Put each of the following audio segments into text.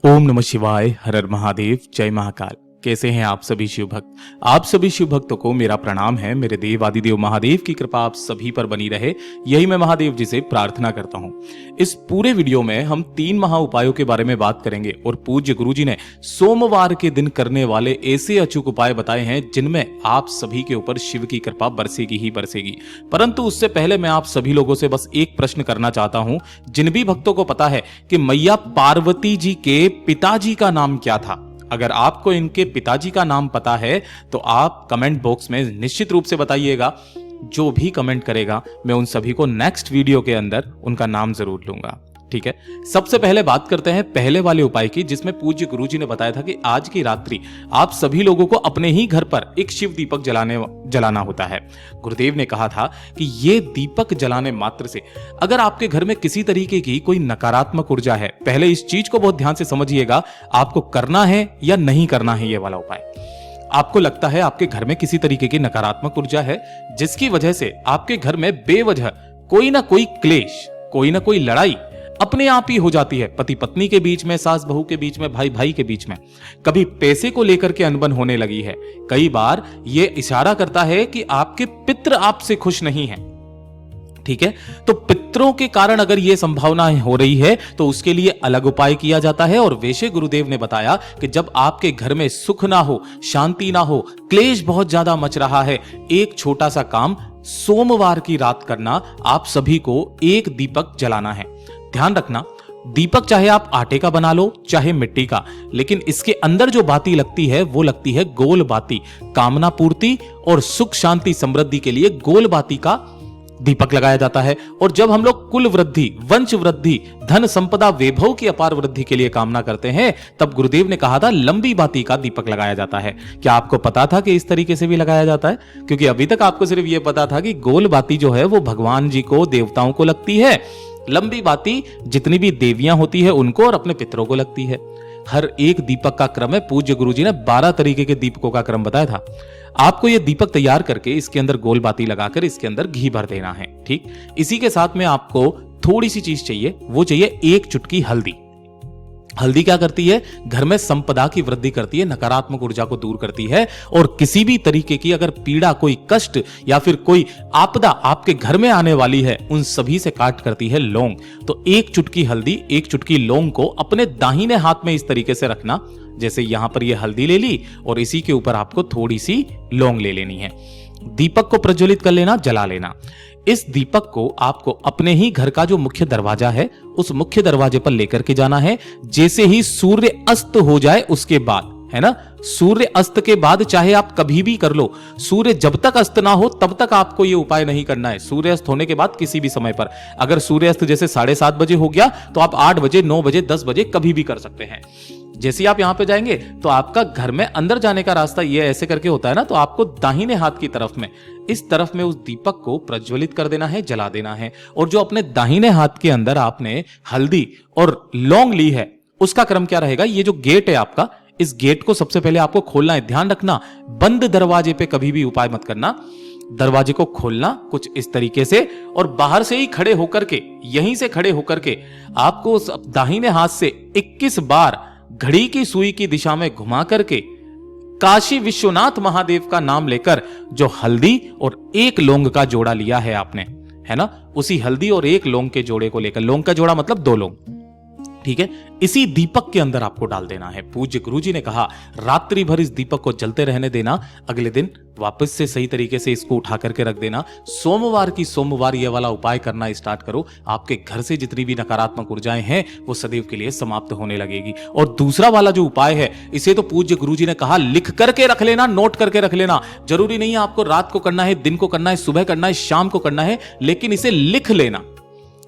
ओम नमः शिवाय, हर हर महादेव, जय महाकाल। कैसे हैं आप सभी शिव भक्त? आप सभी शिव भक्तों को मेरा प्रणाम है। मेरे देव आदिदेव महादेव की कृपा आप सभी पर बनी रहे, यही मैं महादेव जी से प्रार्थना करता हूं। इस पूरे वीडियो में हम 3 महा उपायों के बारे में बात करेंगे और पूज्य गुरु जी ने सोमवार के दिन करने वाले ऐसे अचूक उपाय बताए हैं जिनमें आप सभी के ऊपर शिव की कृपा बरसेगी ही बरसेगी। परंतु उससे पहले मैं आप सभी लोगों से बस एक प्रश्न करना चाहता हूं। जिन भी भक्तों को पता है कि मैया पार्वती जी के पिताजी का नाम क्या था, अगर आपको इनके पिताजी का नाम पता है तो आप कमेंट बॉक्स में निश्चित रूप से बताइएगा। जो भी कमेंट करेगा मैं उन सभी को नेक्स्ट वीडियो के अंदर उनका नाम जरूर लूंगा। ठीक है, सबसे पहले बात करते हैं पहले वाले उपाय की, जिसमें पूज्य गुरु जी ने बताया था कि आज की रात्रि आप सभी लोगों को अपने ही घर पर एक शिव दीपक जलाना होता है। गुरुदेव ने कहा था कि ये दीपक जलाने मात्र से अगर आपके घर में किसी तरीके की कोई नकारात्मक ऊर्जा है, पहले इस चीज को बहुत ध्यान से समझिएगा, आपको करना है या नहीं करना है ये वाला उपाय। आपको लगता है आपके घर में किसी तरीके की नकारात्मक ऊर्जा है जिसकी वजह से आपके घर में बेवजह कोई ना कोई क्लेश, कोई ना कोई लड़ाई अपने आप ही हो जाती है। पति पत्नी के बीच में, सास बहू के बीच में, भाई भाई के बीच में, कभी पैसे को लेकर के अनबन होने लगी है। कई बार यह इशारा करता है कि आपके पितृ आपसे खुश नहीं हैं। ठीक है, तो पितरों के कारण अगर यह संभावना हो रही है तो उसके लिए अलग उपाय किया जाता है। और वैसे गुरुदेव ने बताया कि जब आपके घर में सुख ना हो, शांति ना हो, क्लेश बहुत ज्यादा मच रहा है, एक छोटा सा काम सोमवार की रात करना, आप सभी को एक दीपक जलाना है। ध्यान रखना, दीपक चाहे आप आटे का बना लो चाहे मिट्टी का, लेकिन इसके अंदर जो बाती लगती है वो लगती है गोल बाती। कामना पूर्ति और सुख शांति समृद्धि के लिए गोल बाती का दीपक लगाया जाता है। और जब हम लोग कुल वृद्धि, वंश वृद्धि, धन संपदा, वैभव की अपार वृद्धि के लिए कामना करते हैं, तब गुरुदेव ने कहा था लंबी बाती का दीपक लगाया जाता है। क्या आपको पता था कि इस तरीके से भी लगाया जाता है? क्योंकि अभी तक आपको सिर्फ यह पता था कि गोल बाती जो है वो भगवान जी को, देवताओं को लगती है, लंबी बाती जितनी भी देवियां होती है उनको और अपने पितरों को लगती है। हर एक दीपक का क्रम है। पूज्य गुरुजी ने 12 तरीके के दीपकों का क्रम बताया था। आपको यह दीपक तैयार करके इसके अंदर गोल बाती लगाकर इसके अंदर घी भर देना है। ठीक, इसी के साथ में आपको थोड़ी सी चीज चाहिए, वो चाहिए 1 चुटकी हल्दी। हल्दी क्या करती है? घर में संपदा की वृद्धि करती है, नकारात्मक ऊर्जा को दूर करती है, और किसी भी तरीके की अगर पीड़ा, कोई कष्ट या फिर कोई आपदा आपके घर में आने वाली है, उन सभी से काट करती है लौंग। तो 1 चुटकी हल्दी, 1 चुटकी लौंग को अपने दाहिने हाथ में इस तरीके से रखना, जैसे यहां पर यह हल्दी ले ली और इसी के ऊपर आपको थोड़ी सी लौंग ले लेनी है। दीपक को प्रज्वलित कर लेना, जला लेना। इस दीपक को आपको अपने ही घर का जो मुख्य दरवाजा है उस मुख्य दरवाजे पर लेकर के जाना है। जैसे ही सूर्य अस्त हो जाए उसके बाद, है ना, सूर्य अस्त के बाद चाहे आप कभी भी कर लो, सूर्य जब तक अस्त ना हो तब तक आपको यह उपाय नहीं करना है। सूर्य अस्त होने के बाद किसी भी समय पर, अगर सूर्य अस्त जैसे 7:30 बजे हो गया तो आप 8 बजे, 9 बजे, 10 बजे कभी भी कर सकते हैं। जैसे आप यहां पे जाएंगे तो आपका घर में अंदर जाने का रास्ता ये ऐसे करके होता है ना, तो आपको दाहिने हाथ की तरफ में, इस तरफ में उस दीपक को प्रज्वलित कर देना है, जला देना है। और जो अपने दाहिने हाथ के अंदर आपने हल्दी और लौंग ली है उसका क्रम क्या रहेगा? ये जो गेट है आपका, इस गेट को सबसे पहले आपको खोलना है। ध्यान रखना, बंद दरवाजे पे कभी भी उपाय मत करना। दरवाजे को खोलना कुछ इस तरीके से और बाहर से ही खड़े होकर के, यहीं से खड़े होकर के आपको उस दाहिने हाथ से 21 बार घड़ी की सुई की दिशा में घुमा करके काशी विश्वनाथ महादेव का नाम लेकर जो हल्दी और 1 लौंग का जोड़ा लिया है आपने, है ना, उसी हल्दी और 1 लौंग के जोड़े को लेकर, लौंग का जोड़ा मतलब 2 लौंग, ठीक है, इसी दीपक के अंदर आपको डाल देना है। पूज्य गुरुजी ने कहा रात्रि भर इस दीपक को जलते रहने देना, अगले दिन वापस से सही तरीके से इसको उठा करके रख देना। सोमवार की सोमवार ये वाला उपाय करना स्टार्ट करो, आपके घर से जितनी भी नकारात्मक ऊर्जाएं हैं वो सदैव के लिए समाप्त होने लगेगी। और दूसरा वाला जो उपाय है, इसे तो पूज्य गुरुजी ने कहा लिख करके रख लेना, नोट करके रख लेना। जरूरी नहीं है आपको रात को करना है, दिन को करना है, सुबह करना है, शाम को करना है, लेकिन इसे लिख लेना।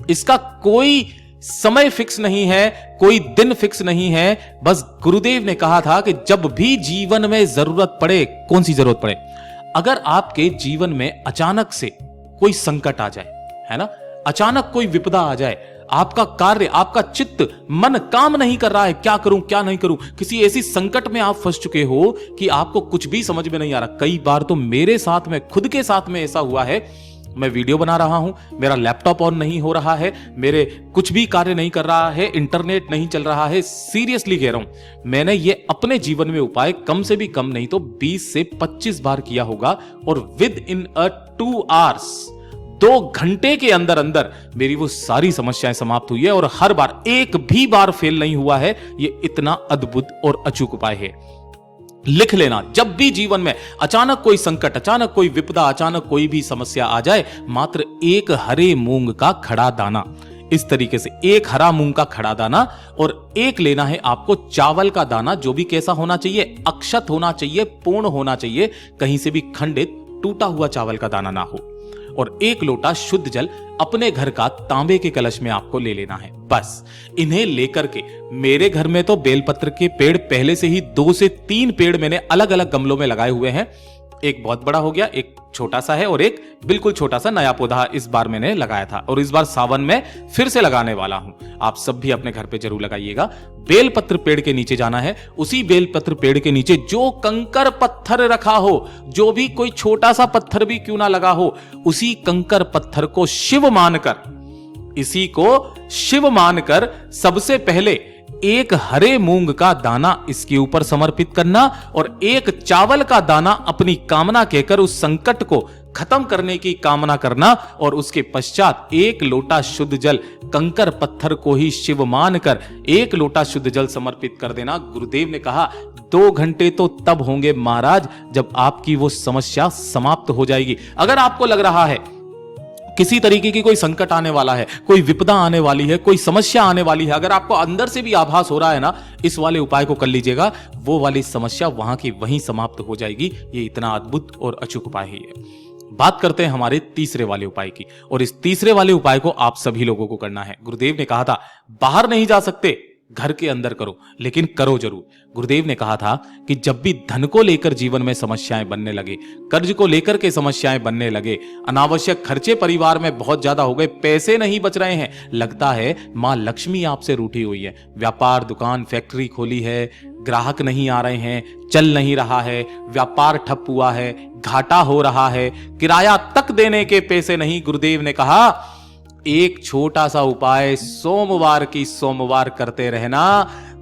इसका कोई समय फिक्स नहीं है, कोई दिन फिक्स नहीं है। बस गुरुदेव ने कहा था कि जब भी जीवन में जरूरत पड़े, कौन सी जरूरत पड़े, अगर आपके जीवन में अचानक से कोई संकट आ जाए, है ना, अचानक कोई विपदा आ जाए, आपका कार्य, आपका चित्त, मन काम नहीं कर रहा है, क्या करूं क्या नहीं करूं, किसी ऐसी संकट में आप फंस चुके हो कि आपको कुछ भी समझ में नहीं आ रहा। कई बार तो मेरे साथ में, खुद के साथ में ऐसा हुआ है मैं वीडियो बना रहा हूं, मेरा लैपटॉप ऑन नहीं हो रहा है, मेरे कुछ भी कार्य नहीं कर रहा है, इंटरनेट नहीं चल रहा है, सीरियसली कह रहा हूं, मैंने ये अपने जीवन में उपाय कम से भी कम नहीं तो 20 से 25 बार किया होगा और विद इन 2 आवर्स, 2 घंटे के अंदर अंदर मेरी वो सारी समस्याएं समाप्त हुई है और हर बार एक भी बार फेल नहीं हुआ है। ये इतना अद्भुत और अचूक उपाय है। लिख लेना, जब भी जीवन में अचानक कोई संकट, अचानक कोई विपदा, अचानक कोई भी समस्या आ जाए, मात्र एक हरे मूंग का खड़ा दाना, इस तरीके से एक हरा मूंग का खड़ा दाना और एक लेना है आपको चावल का दाना, जो भी कैसा होना चाहिए, अक्षत होना चाहिए, पूर्ण होना चाहिए, कहीं से भी खंडित टूटा हुआ चावल का दाना ना हो, और 1 लोटा शुद्ध जल अपने घर का तांबे के कलश में आपको ले लेना है। बस इन्हें लेकर के, मेरे घर में तो बेलपत्र के पेड़ पहले से ही 2 से 3 पेड़ मैंने अलग अलग गमलों में लगाए हुए हैं। एक बहुत बड़ा हो गया, एक छोटा सा है और एक बिल्कुल छोटा सा नया पौधा इस बार मैंने लगाया था और इस बार सावन में फिर से लगाने वाला हूं। आप सब भी अपने घर पे जरूर लगाइएगा। बेलपत्र पेड़ के नीचे जाना है, उसी बेलपत्र पेड़ के नीचे जो कंकर पत्थर रखा हो, जो भी कोई छोटा सा पत्थर भी क्यों ना लगा हो, उसी कंकर पत्थर को शिव मानकर, इसी को शिव मानकर सबसे पहले एक हरे मूंग का दाना इसके ऊपर समर्पित करना और एक चावल का दाना अपनी कामना कहकर उस संकट को खत्म करने की कामना करना और उसके पश्चात 1 लोटा शुद्ध जल कंकर पत्थर को ही शिव मानकर 1 लोटा शुद्ध जल समर्पित कर देना। गुरुदेव ने कहा 2 घंटे तो तब होंगे महाराज जब आपकी वो समस्या समाप्त हो जाएगी। अगर आपको लग रहा है किसी तरीके की कोई संकट आने वाला है, कोई विपदा आने वाली है, कोई समस्या आने वाली है, अगर आपको अंदर से भी आभास हो रहा है ना, इस वाले उपाय को कर लीजिएगा, वो वाली समस्या वहां की वहीं समाप्त हो जाएगी। ये इतना अद्भुत और अचूक उपाय है। बात करते हैं हमारे तीसरे वाले उपाय की, और इस तीसरे वाले उपाय को आप सभी लोगों को करना है। गुरुदेव ने कहा था बाहर नहीं जा सकते, घर के अंदर करो, लेकिन करो जरूर। गुरुदेव ने कहा था कि जब भी धन को लेकर जीवन में समस्याएं बनने लगे, कर्ज को लेकर के समस्याएं बनने लगे, अनावश्यक खर्चे परिवार में बहुत ज्यादा हो गए, पैसे नहीं बच रहे हैं, लगता है मां लक्ष्मी आपसे रूठी हुई है, व्यापार, दुकान, फैक्ट्री खोली है, ग्राहक नहीं आ रहे हैं, चल नहीं रहा है, व्यापार ठप हुआ है, घाटा हो रहा है, किराया तक देने के पैसे नहीं, गुरुदेव ने कहा एक छोटा सा उपाय सोमवार करते रहना,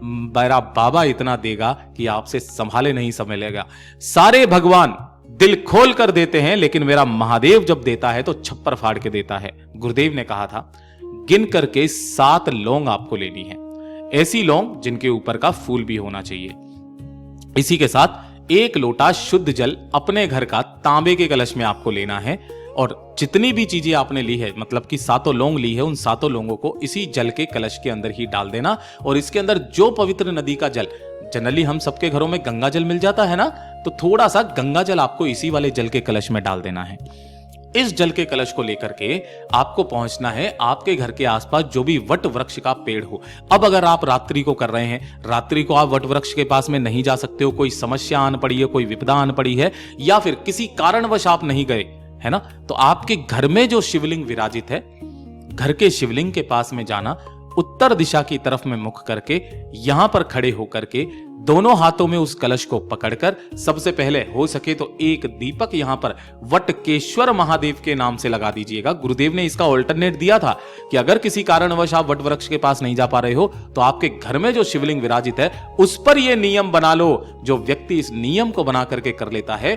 मेरा बाबा इतना देगा कि आपसे संभाले नहीं संभलेगा। सारे भगवान दिल खोल कर देते हैं, लेकिन मेरा महादेव जब देता है तो छप्पर फाड़ के देता है। गुरुदेव ने कहा था गिन करके 7 लौंग आपको लेनी है, ऐसी लौंग जिनके ऊपर का फूल भी होना चाहिए। इसी के साथ 1 लोटा शुद्ध जल अपने घर का तांबे के कलश में आपको लेना है और जितनी भी चीजें आपने ली है, मतलब कि 7 लौंग ली है, उन 7 लौंगों को इसी जल के कलश के अंदर ही डाल देना और इसके अंदर जो पवित्र नदी का जल, जनरली हम सबके घरों में गंगा जल मिल जाता है ना, तो थोड़ा सा गंगा जल आपको इसी वाले जल के कलश में डाल देना है। इस जल के कलश को लेकर के आपको पहुंचना है आपके घर के आसपास जो भी वट वृक्ष का पेड़ हो। अब अगर आप रात्रि को कर रहे हैं, रात्रि को आप वट वृक्ष के पास में नहीं जा सकते हो, कोई समस्या आन पड़ी है, कोई विपदा आन पड़ी है, या फिर किसी कारणवश आप नहीं गए है ना, तो आपके घर में जो शिवलिंग विराजित है, घर के शिवलिंग के पास में जाना, उत्तर दिशा की तरफ में मुख करके यहां पर खड़े होकर के दोनों हाथों में उस कलश को पकड़कर सबसे पहले हो सके तो एक दीपक यहां पर वटकेश्वर महादेव के नाम से लगा दीजिएगा। गुरुदेव ने इसका ऑल्टरनेट दिया था कि अगर किसी कारणवश आप वट वृक्ष के पास नहीं जा पा रहे हो तो आपके घर में जो शिवलिंग विराजित है उस पर यह नियम बना लो। जो व्यक्ति इस नियम को बना करके कर लेता है,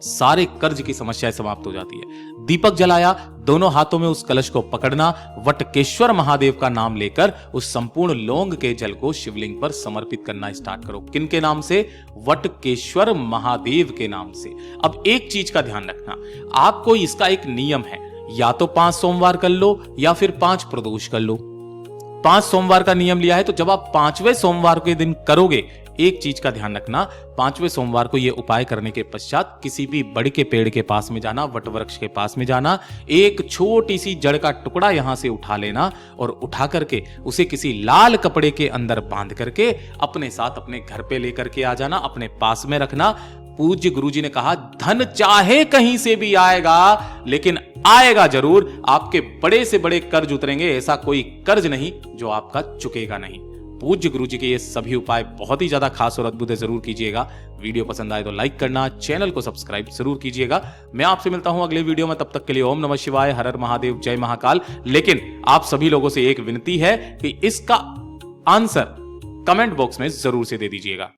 सारे कर्ज की समस्याएं समाप्त हो जाती है। दीपक जलाया, दोनों हाथों में उस कलश को पकड़ना, वटकेश्वर महादेव का नाम लेकर उस संपूर्ण लौंग के जल को शिवलिंग पर समर्पित करना स्टार्ट करो। किनके नाम से? वटकेश्वर महादेव के नाम से। अब एक चीज का ध्यान रखना, आपको इसका एक नियम है, या तो 5 सोमवार कर लो या फिर 5 प्रदोष कर लो। 5 सोमवार का नियम लिया है तो जब आप 5वें सोमवार के दिन करोगे, एक चीज का ध्यान रखना, 5वें सोमवार को यह उपाय करने के पश्चात किसी भी बड़े के पेड़ के पास में जाना, वट वृक्ष के पास में जाना, एक छोटी सी जड़ का टुकड़ा यहां से उठा लेना और उठा करके उसे किसी लाल कपड़े के अंदर बांध करके अपने साथ अपने घर पे लेकर के आ जाना, अपने पास में रखना। पूज्य गुरुजी ने कहा धन चाहे कहीं से भी आएगा, लेकिन आएगा जरूर। आपके बड़े से बड़े कर्ज उतरेंगे, ऐसा कोई कर्ज नहीं जो आपका चुकेगा नहीं। पूज्य गुरु जी के ये सभी उपाय बहुत ही ज्यादा खास और अद्भुत है, जरूर कीजिएगा। वीडियो पसंद आए तो लाइक करना, चैनल को सब्सक्राइब जरूर कीजिएगा। मैं आपसे मिलता हूं अगले वीडियो में, तब तक के लिए ओम नमः शिवाय, हर हर महादेव, जय महाकाल। लेकिन आप सभी लोगों से एक विनती है कि इसका आंसर कमेंट बॉक्स में जरूर से दे दीजिएगा।